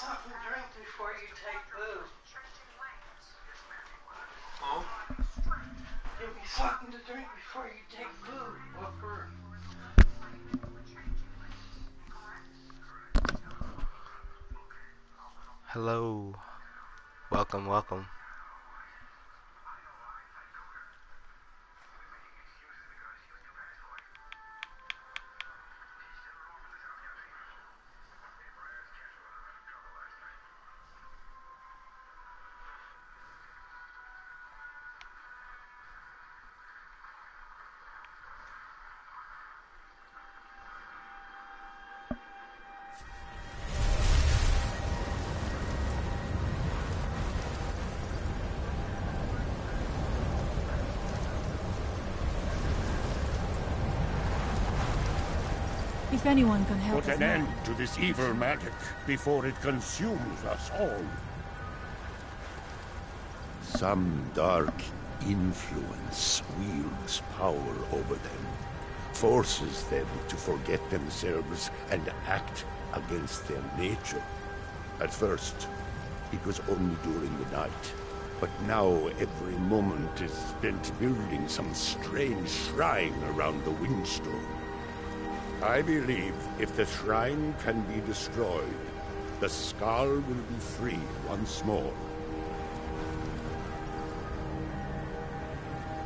something to drink before you take food. Huh? Give me something to drink before you take food, Booker. Hello. Welcome, welcome. If anyone can help Put us an now. end to this evil magic before it consumes us all. Some dark influence wields power over them, forces them to forget themselves and act against their nature. At first, it was only during the night, but now every moment is spent building some strange shrine around the Windstone. I believe if the shrine can be destroyed, the Skull will be free once more.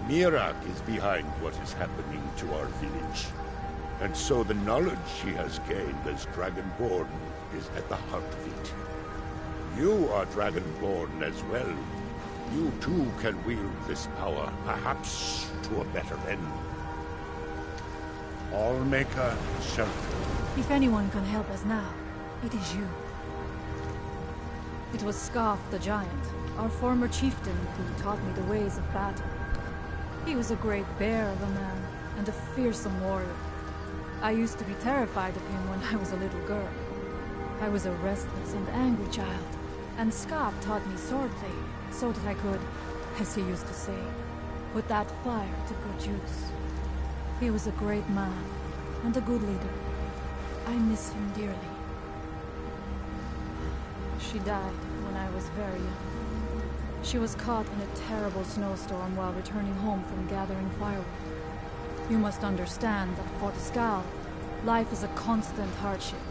Mirak is behind what is happening to our village. And so the knowledge she has gained as Dragonborn is at the heart of it. You are Dragonborn as well. You too can wield this power, perhaps to a better end. Allmaker Shelter. If anyone can help us now, it is you. It was Scarf the Giant, our former chieftain, who taught me the ways of battle. He was a great bear of a man, and a fearsome warrior. I used to be terrified of him when I was a little girl. I was a restless and angry child, and Scarf taught me swordplay, so that I could, as he used to say, put that fire to good use. He was a great man, and a good leader. I miss him dearly. She died when I was very young. She was caught in a terrible snowstorm while returning home from gathering firewood. You must understand that for the Skull, life is a constant hardship.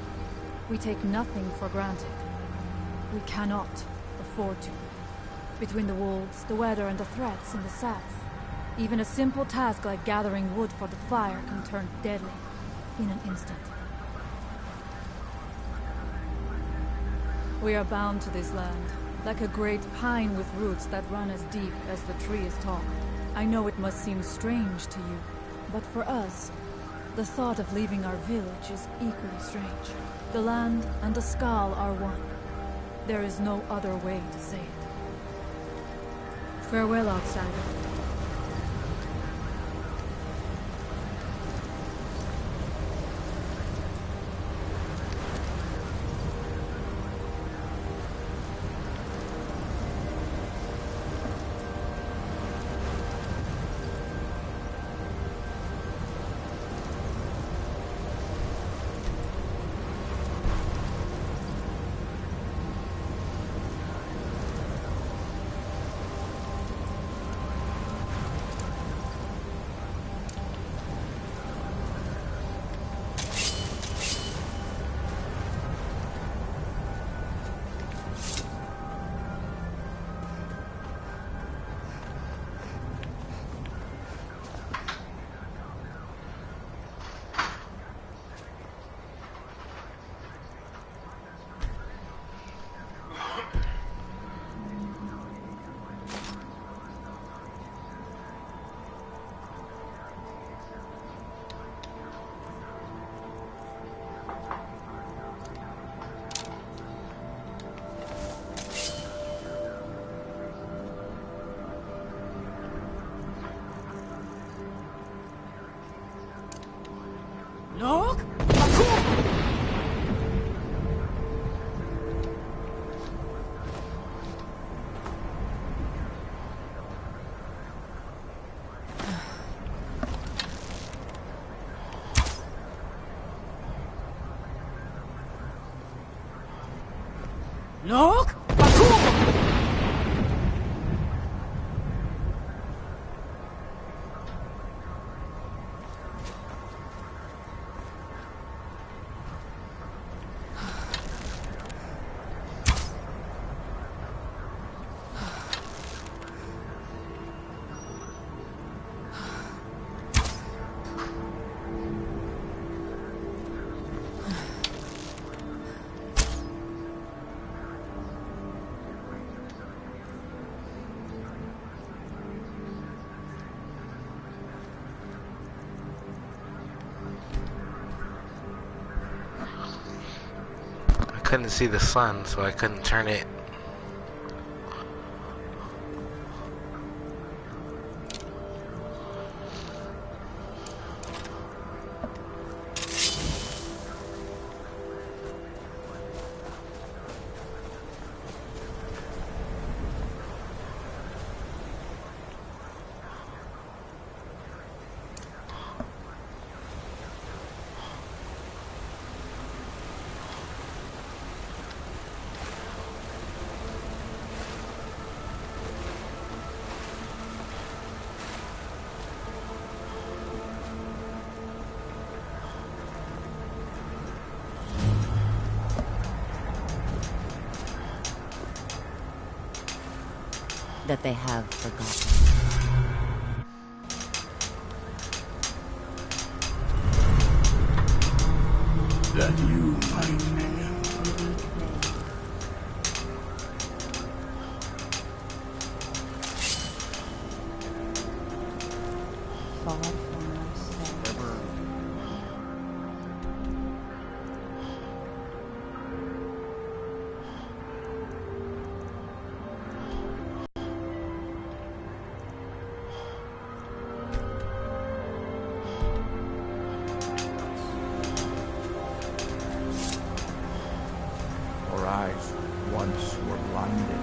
We take nothing for granted. We cannot afford to. Between the wolves, the weather, and the threats in the south, even a simple task like gathering wood for the fire can turn deadly in an instant. We are bound to this land, like a great pine with roots that run as deep as the tree is tall. I know it must seem strange to you, but for us, the thought of leaving our village is equally strange. The land and the Skull are one. There is no other way to say it. Farewell, outsider. Look! Look! Baku! I couldn't see the sun, so I couldn't turn it. That they have forgotten. That you, my man. Far from us. Ever our eyes once were blinded.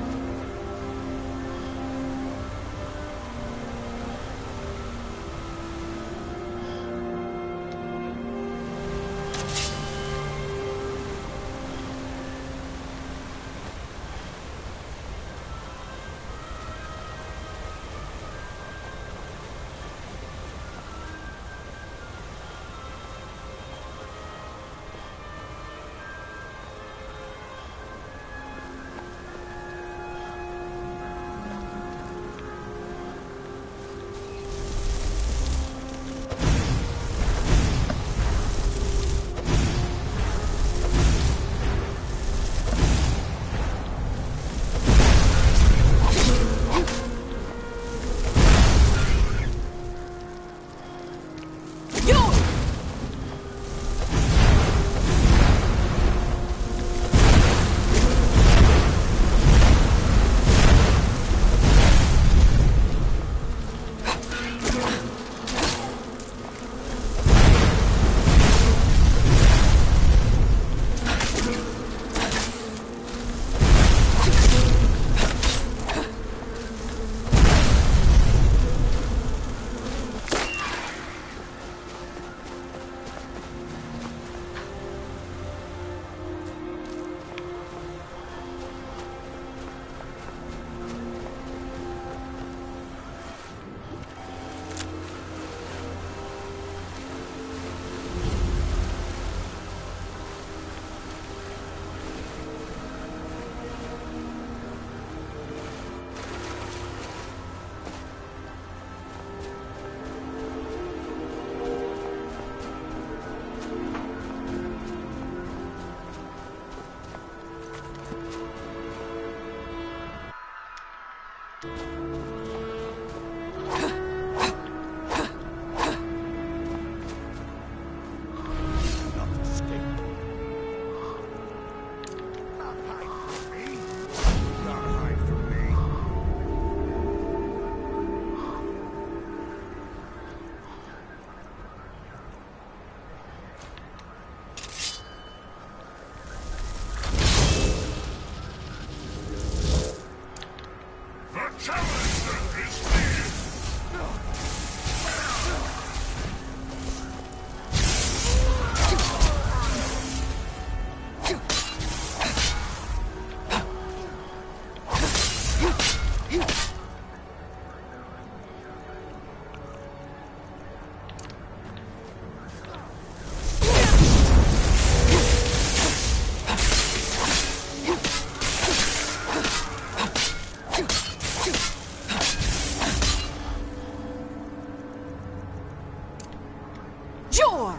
Jor!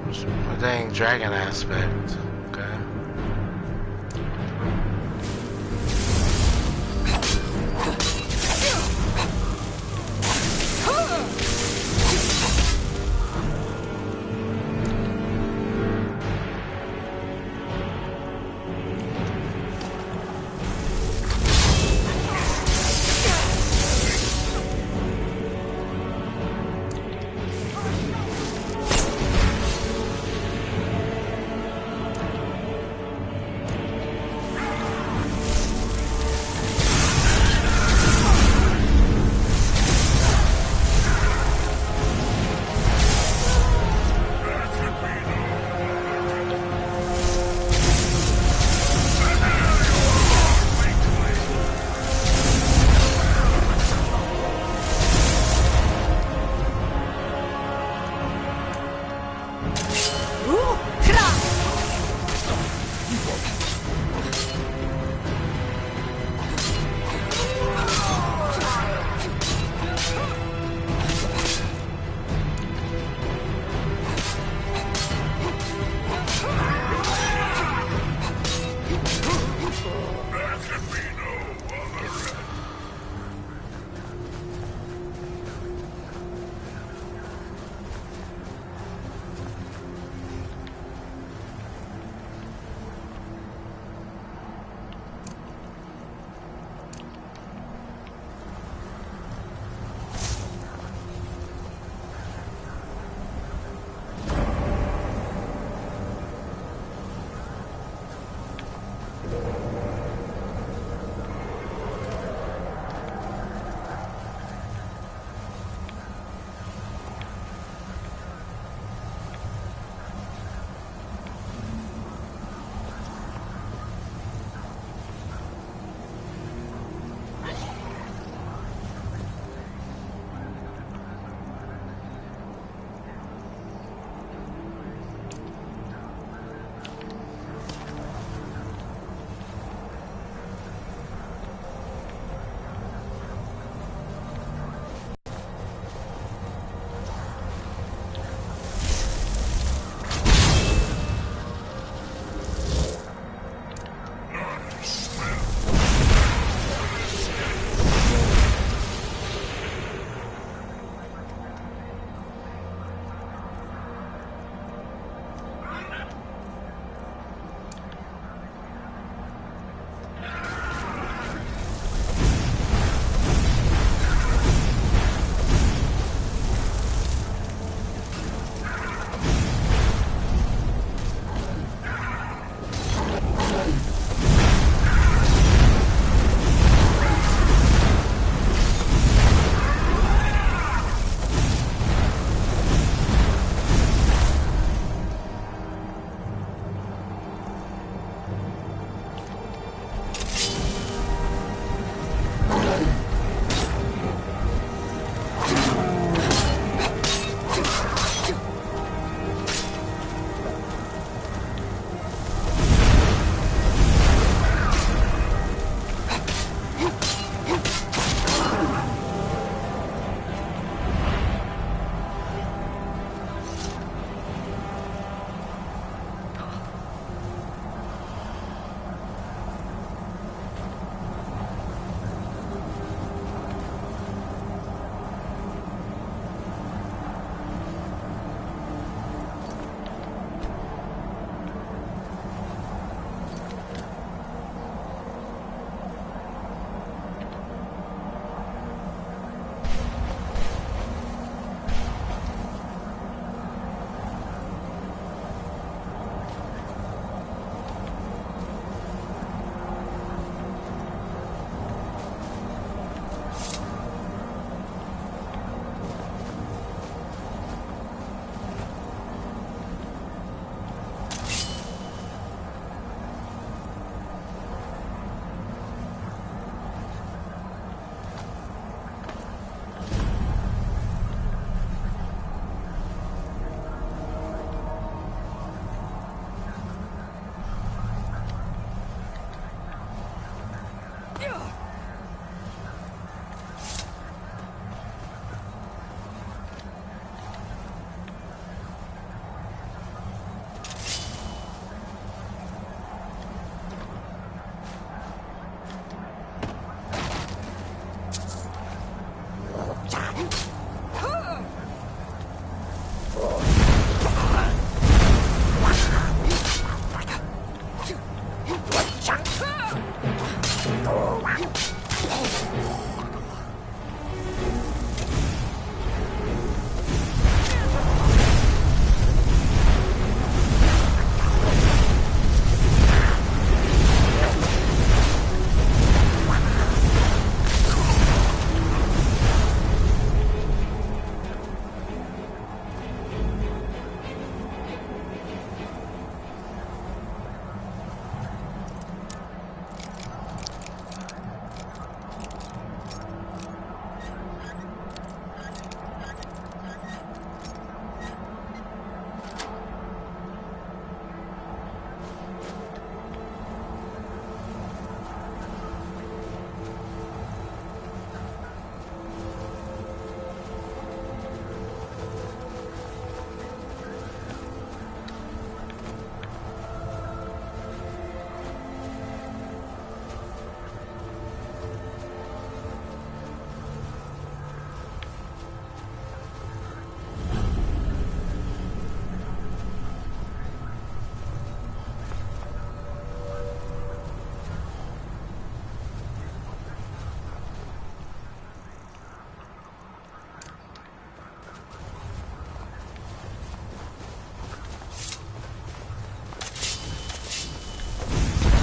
A dang dragon aspect. Okay.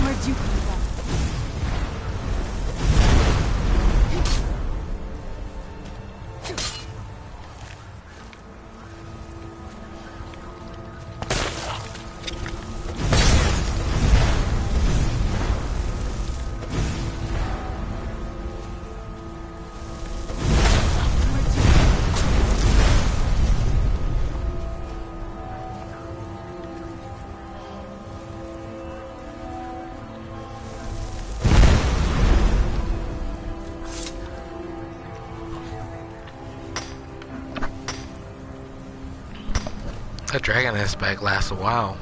Where'd you come from? That dragon aspect lasts a while.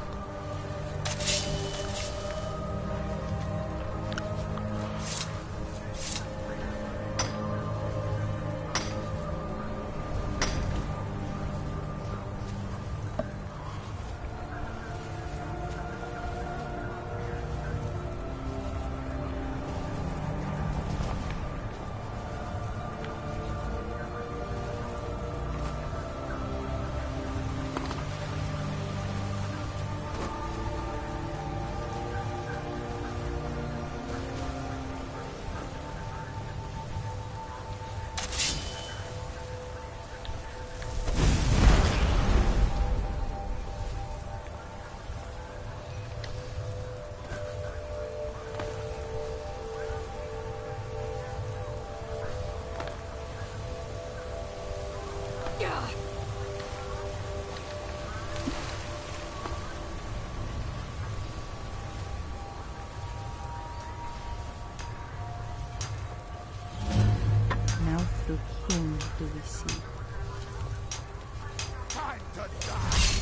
Now through him do we see.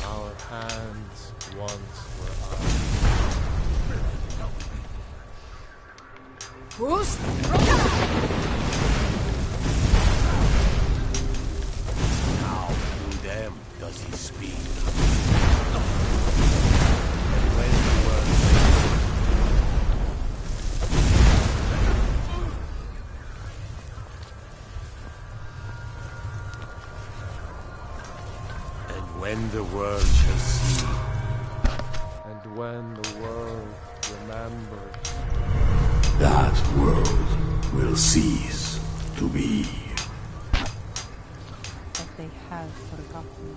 Our hands once were ours. Who's? Now to them does he speak. And when the world shall see. And when the world remembers. That world will cease to be. But they have forgotten.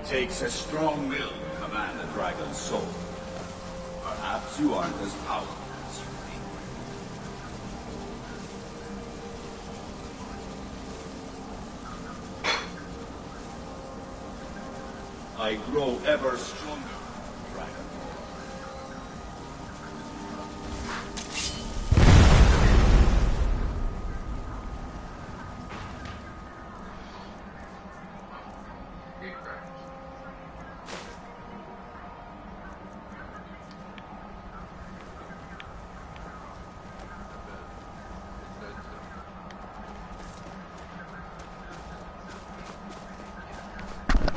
takes a strong will to command a dragon's soul. Perhaps you aren't as powerful as you think. I grow ever stronger, dragon.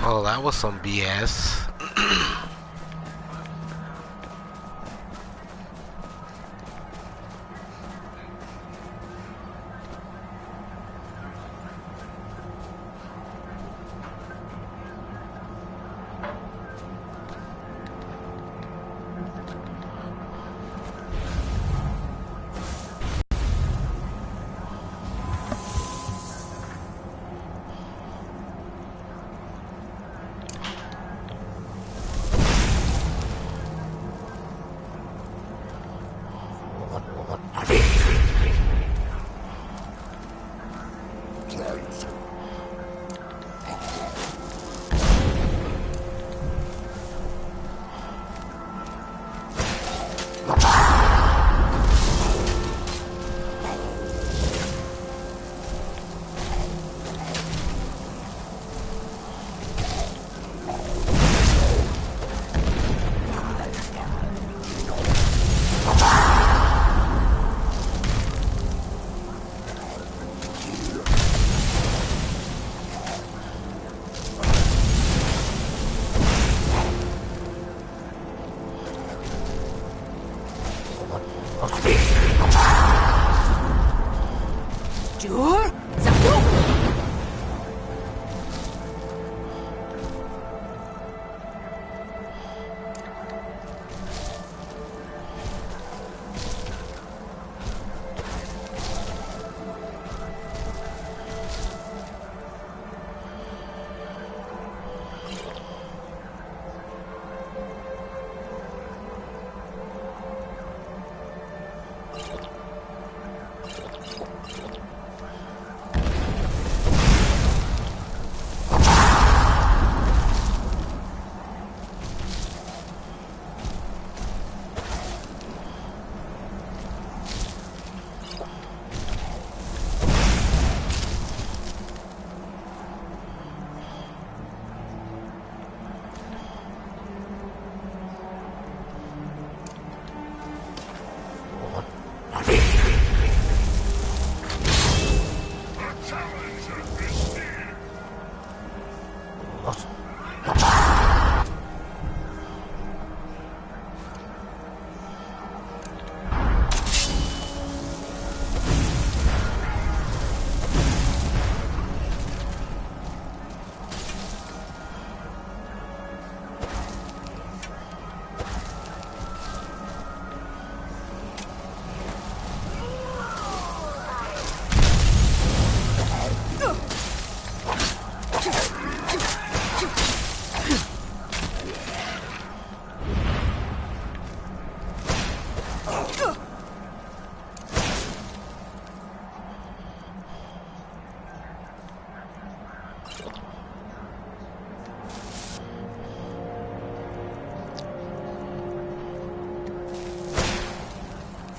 Oh, that was some BS.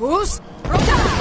Fus, rota!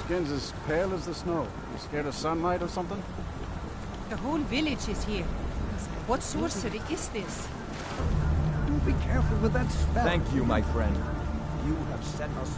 Skin's as pale as the snow. You scared of sunlight or something? The whole village is here. What sorcery is this? Be careful with that spell. Thank you, my friend. You have set us.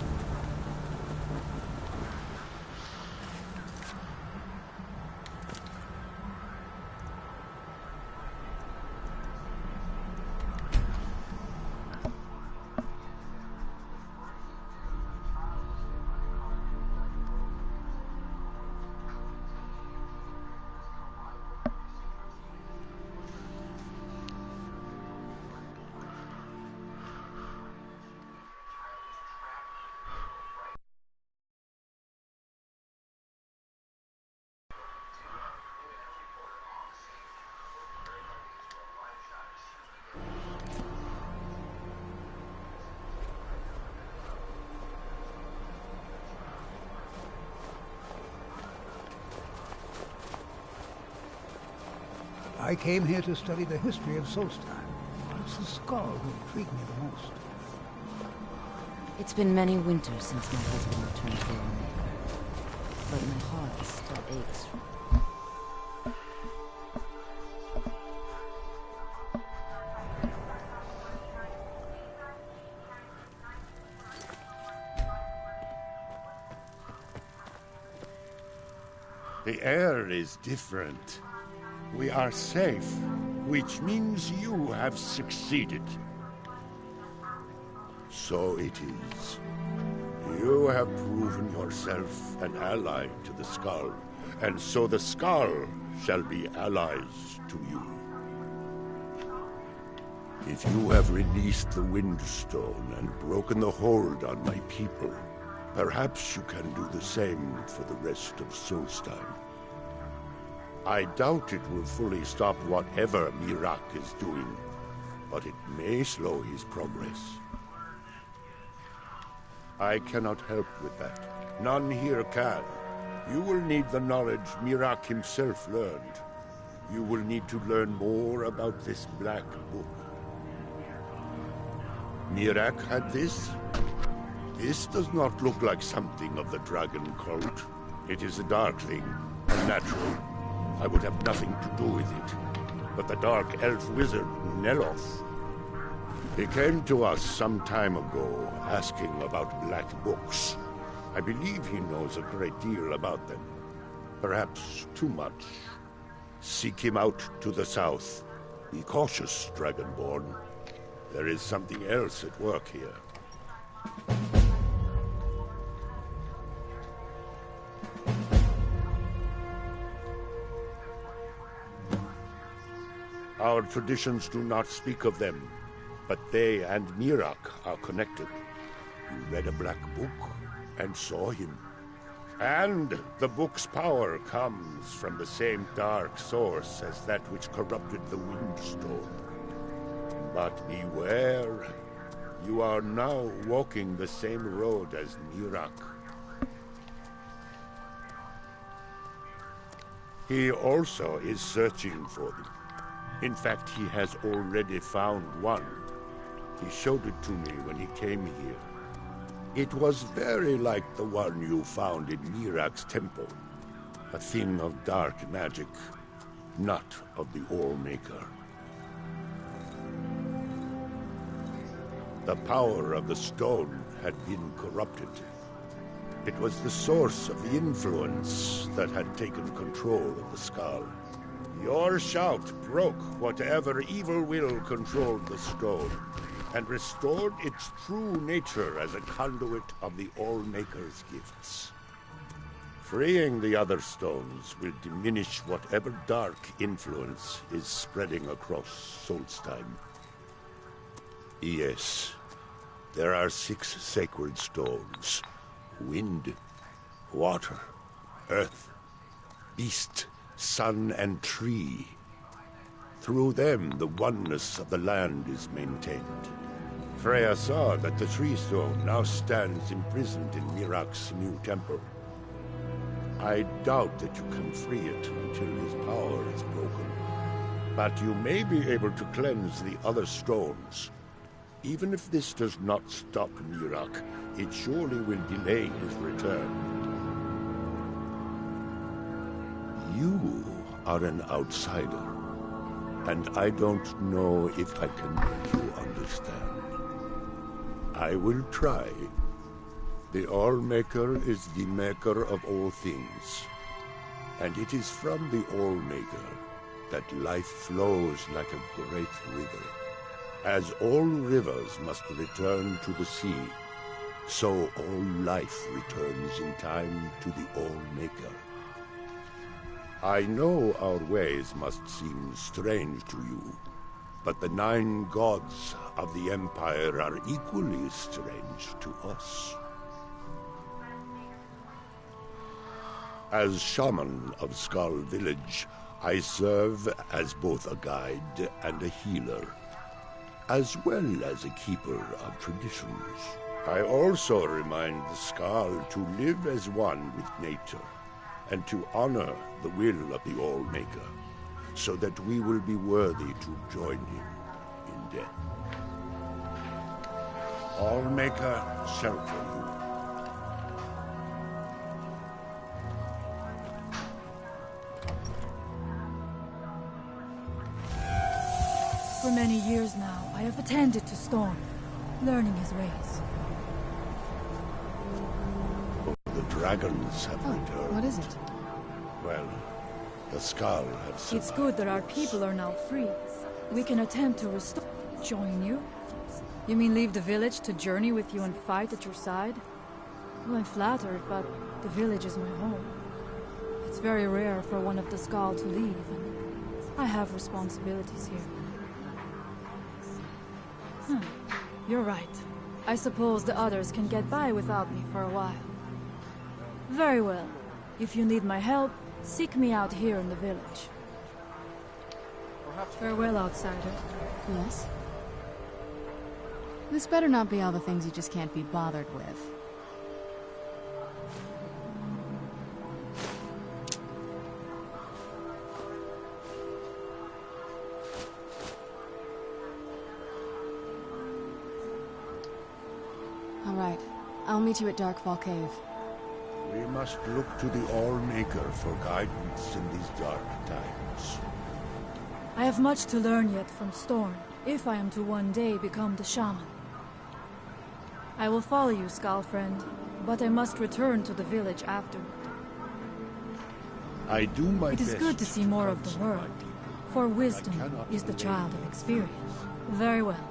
I came here to study the history of Solstheim. It's the skull who intrigued me the most. It's been many winters since my husband returned home. But my heart still aches. The air is different. We are safe, which means you have succeeded. So it is. You have proven yourself an ally to the Skull, and so the Skull shall be allies to you. If you have released the Windstone and broken the hold on my people, perhaps you can do the same for the rest of Solstheim. I doubt it will fully stop whatever Miraak is doing, but it may slow his progress. I cannot help with that. None here can. You will need the knowledge Miraak himself learned. You will need to learn more about this black book. Miraak had this? This does not look like something of the dragon cult. It is a dark thing, unnatural. I would have nothing to do with it. But the dark elf wizard, Neloth, He came to us some time ago, asking about black books. I believe he knows a great deal about them. Perhaps too much. Seek him out to the south. Be cautious, Dragonborn. There is something else at work here. Our traditions do not speak of them, but they and Mirak are connected. You read a black book and saw him. And the book's power comes from the same dark source as that which corrupted the Windstone. But beware, you are now walking the same road as Mirak. He also is searching for them. In fact, he has already found one. He showed it to me when he came here. It was very like the one you found in Mirak's temple. A thing of dark magic, not of the All-Maker. The power of the stone had been corrupted. It was the source of the influence that had taken control of the skull. Your shout broke whatever evil will controlled the stone, and restored its true nature as a conduit of the All-Maker's gifts. Freeing the other stones will diminish whatever dark influence is spreading across Solstheim. Yes, there are 6 sacred stones. Wind, water, earth, beast, sun and tree. Through them, the oneness of the land is maintained. Freya saw that the tree stone now stands imprisoned in Mirak's new temple. I doubt that you can free it until his power is broken. But you may be able to cleanse the other stones. Even if this does not stop Mirak, it surely will delay his return. You are an outsider, and I don't know if I can make you understand. I will try. The All-Maker is the maker of all things, and it is from the All-Maker that life flows like a great river. As all rivers must return to the sea, so all life returns in time to the All-Maker. I know our ways must seem strange to you, but the 9 gods of the Empire are equally strange to us. As shaman of Skull Village, I serve as both a guide and a healer, as well as a keeper of traditions. I also remind the Skull to live as one with nature, and to honor the will of the All-Maker, so that we will be worthy to join him in death. All-Maker, shelter you. For many years now, I have attended to Storm, learning his ways. The dragons have returned. What is it? Well, the Skull have survived. It's good that our people are now free. We can attempt to restore... Join you? You mean leave the village to journey with you and fight at your side? Well, I'm flattered, but the village is my home. It's very rare for one of the Skull to leave, and I have responsibilities here. You're right. I suppose the others can get by without me for a while. Very well. If you need my help, seek me out here in the village. Farewell, outsider. Yes? This better not be all the things you just can't be bothered with. All right. I'll meet you at Darkfall Cave. We must look to the All-Maker for guidance in these dark times. I have much to learn yet from Storm. if I am to one day become the shaman. I will follow you, Skull friend, but I must return to the village afterward. I do my It is best good to see more of the counsel my world, people. for wisdom cannot is the delay child of your experience. Very well.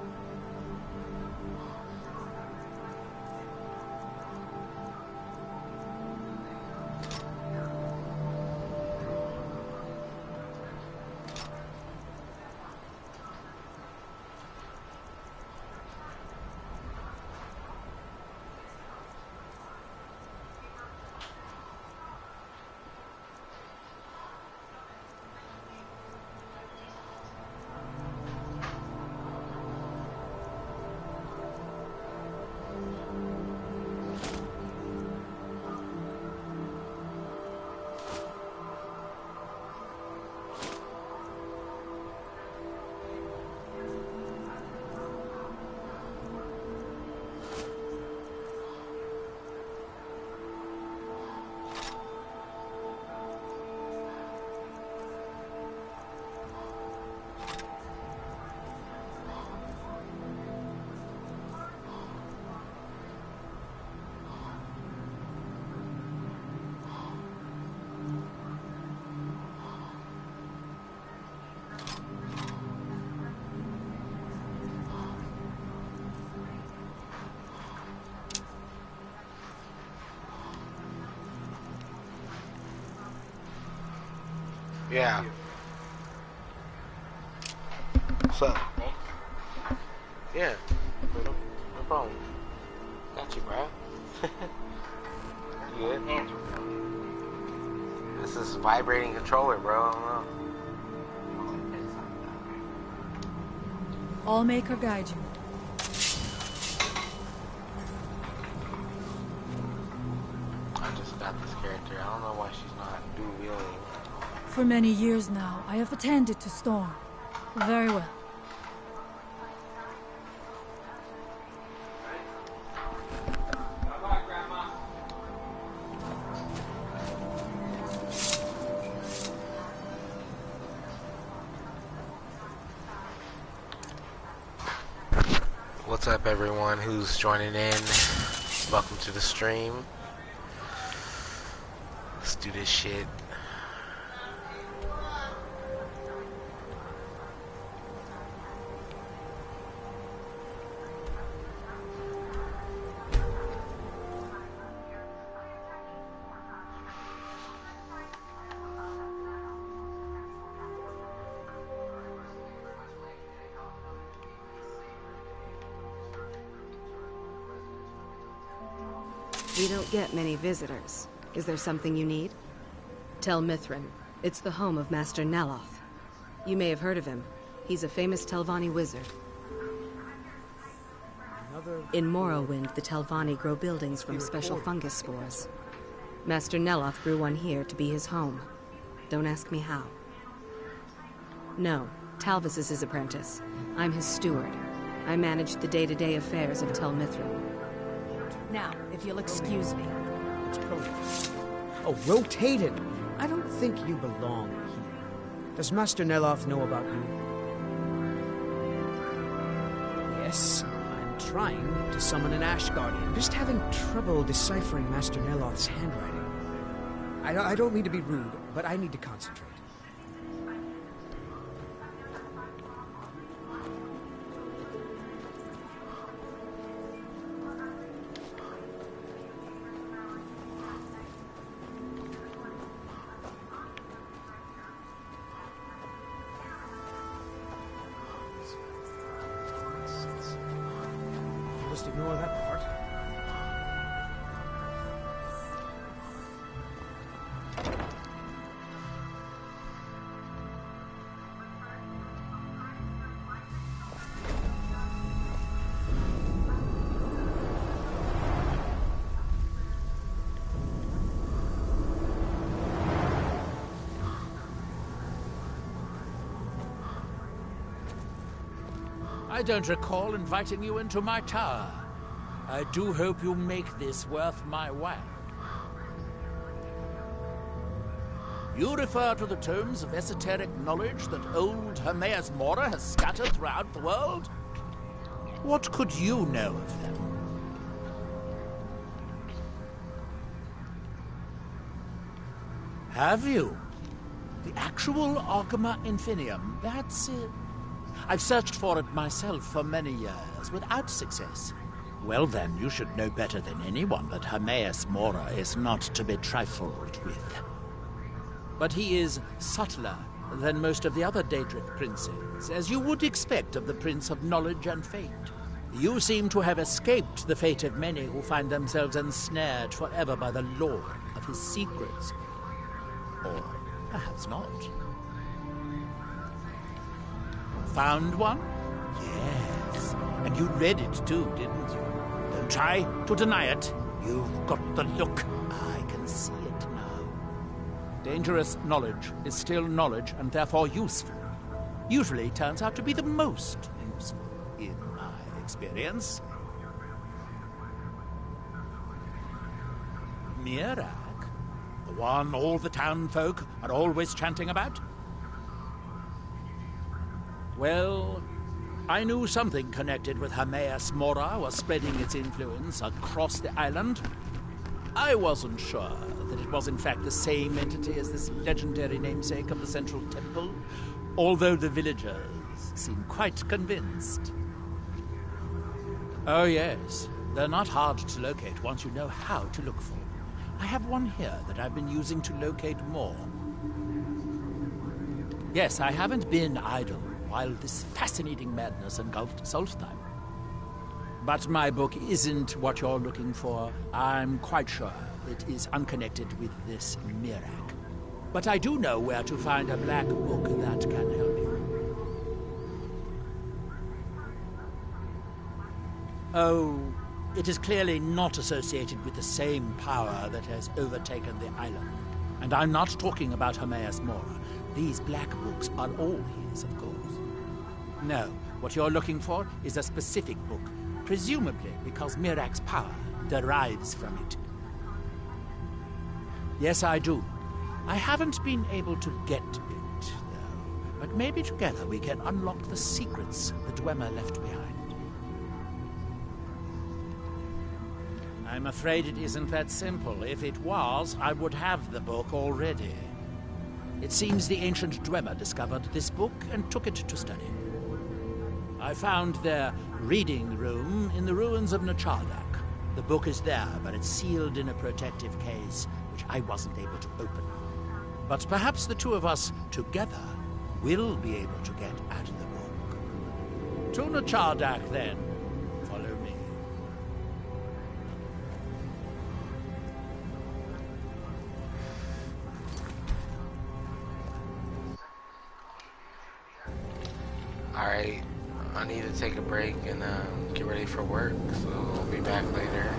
Yeah. What's up? Yeah. No problem. Got you, bro. You good? This is vibrating controller, bro. I don't know. I'll make her guide you. I just got this character. I don't know why she's not dual wielding. For many years now, I have attended to Storm. Very well. What's up, everyone who's joining in? Welcome to the stream. Let's do this shit. We don't get many visitors. Is there something you need? Tel Mithrin. It's the home of Master Neloth. You may have heard of him. He's a famous Telvanni wizard. In Morrowind, the Telvanni grow buildings from special fungus spores. Master Neloth grew one here to be his home. Don't ask me how. No, Talvis is his apprentice. I'm his steward. I manage the day-to-day affairs of Tel Mithrin. Now, if you'll excuse me. It's progress. Oh, rotated! I don't think you belong here. Does Master Neloth know about you? Yes, I'm trying to summon an Ash Guardian. I'm just having trouble deciphering Master Neloth's handwriting. I don't mean to be rude, but I need to concentrate. Just ignore that part. I don't recall inviting you into my tower. I do hope you make this worth my while. You refer to the tomes of esoteric knowledge that old Hermaeus Mora has scattered throughout the world? What could you know of them? Have you? The actual Argama Infinium, that's it. I've searched for it myself for many years, without success. Well then, you should know better than anyone that Hermaeus Mora is not to be trifled with. But he is subtler than most of the other Daedric princes, as you would expect of the Prince of Knowledge and Fate. You seem to have escaped the fate of many who find themselves ensnared forever by the lore of his secrets. Or perhaps not. Found one? Yes. And you read it too, didn't you? Don't try to deny it. You've got the look. I can see it now. Dangerous knowledge is still knowledge and therefore useful. Usually turns out to be the most useful, in my experience. Mirak? The one all the town folk are always chanting about? Well, I knew something connected with Hermaeus Mora was spreading its influence across the island. I wasn't sure that it was in fact the same entity as this legendary namesake of the Central Temple, although the villagers seem quite convinced. Oh yes, they're not hard to locate once you know how to look for them. I have one here that I've been using to locate more. Yes, I haven't been idle while this fascinating madness engulfed Solstheim. But my book isn't what you're looking for. I'm quite sure it is unconnected with this Mirak. But I do know where to find a black book that can help you. Oh, it is clearly not associated with the same power that has overtaken the island. And I'm not talking about Hermaeus Mora. These black books are all his, of course. No, what you're looking for is a specific book, presumably because Mirak's power derives from it. Yes, I do. I haven't been able to get it, though. But maybe together we can unlock the secrets the Dwemer left behind. I'm afraid it isn't that simple. If it was, I would have the book already. It seems the ancient Dwemer discovered this book and took it to study. I found their reading room in the ruins of Nachardak. The book is there, but it's sealed in a protective case, which I wasn't able to open. But perhaps the two of us together will be able to get at the book. To Nachardak, then. Follow me. Alright, I need to take a break and get ready for work, so I'll be back later.